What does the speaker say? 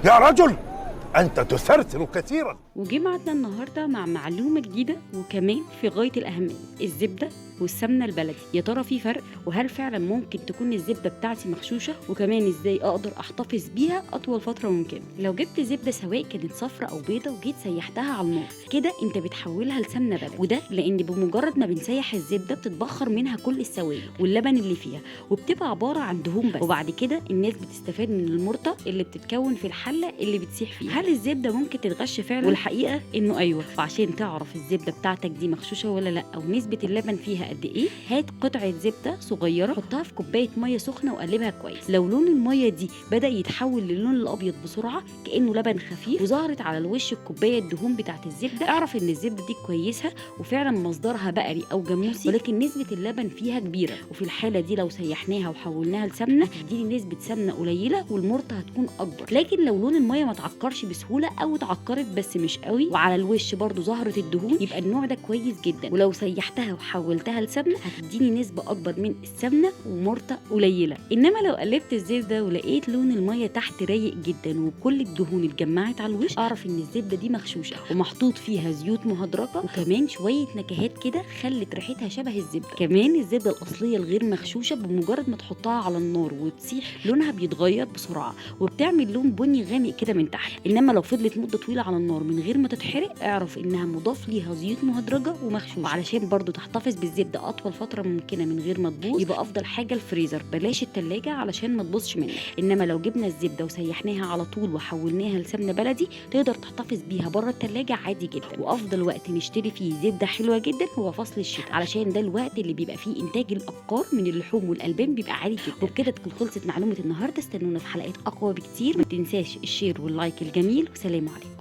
يا رجل، أنت تثرثر كثيرا. وجه ميعادنا النهارده مع معلومه جديده وكمان في غايه الاهميه، الزبده والسمنه البلدي. يا ترى في فرق؟ وهل فعلا ممكن تكون الزبده بتاعتي مغشوشه؟ وكمان ازاي اقدر احتفظ بيها اطول فتره ممكنه؟ لو جبت زبده سواء كانت صفرا او بيضه وجيت سيحتها على النار، كده انت بتحولها لسمنه بلدي، وده لان بمجرد ما بنسيح الزبده بتتبخر منها كل السوائل واللبن اللي فيها وبتبقى عباره عن دهون بس، وبعد كده الناس بتستفاد من المرطه اللي بتتكون في الحله اللي بتسيح فيها. هل الزبده ممكن تتغش فعلا؟ والحقيقه انه ايوه. وعشان تعرف الزبده بتاعتك دي مغشوشه ولا لا ونسبه اللبن فيها قد ايه، هات قطعه زبده صغيره حطها في كوبايه ميه سخنه وقلبها كويس. لو لون الميه دي بدا يتحول للون الابيض بسرعه كانه لبن خفيف وظهرت على الوش الكوبايه الدهون بتاعت الزبده، اعرف ان الزبده دي كويسه وفعلا مصدرها بقري او جاموسي، ولكن نسبه اللبن فيها كبيره. وفي الحاله دي لو سيحناها وحولناها لسمنه هتديني نسبه سمنه قليله والمرطه هتكون اكبر. لكن لو لون الميه ما اتعكرش بسهوله او اتعكرت بس مش قوي وعلى الوش برضو ظهرت الدهون، يبقى النوع ده كويس جدا. ولو سيحتها وحولتها لسمنه هتديني نسبه اكبر من السمنه ومرطه قليله. انما لو قلبت الزبده ولقيت لون الميه تحت رايق جدا وكل الدهون اتجمعت على الوش، اعرف ان الزبده دي مغشوشه ومحطوط فيها زيوت مهدرجه وكمان شويه نكهات كده خلت ريحتها شبه الزبده. كمان الزبده الاصليه الغير مغشوشه بمجرد ما تحطها على النار وتسيح لونها بيتغير بسرعه وبتعمل لون بني غامق كده من تحت. انما لو فضلت مده طويله على النار من غير ما تتحرق، اعرف انها مضاف ليها زيوت مهدرجه ومغشوشه. وعلشان برضو تحتفظ بالزبده اطول فتره ممكنه من غير ما تبوظ، يبقى افضل حاجه الفريزر، بلاش التلاجة علشان ما تبوظش منك. انما لو جبنا الزبده وسيحناها على طول وحولناها لسمنه بلدي، تقدر تحتفظ بيها بره التلاجة عادي جدا. وافضل وقت نشتري فيه زبده حلوه جدا هو فصل الشتاء، علشان ده الوقت اللي بيبقى فيه انتاج الابقار من اللحوم والالبان بيبقى عالي جدا. وبكده تكون خلصت معلومه النهارده. استنونا في حلقات اقوى بكتير. ما تنساش الشير واللايك الجميل، وسلام عليكم.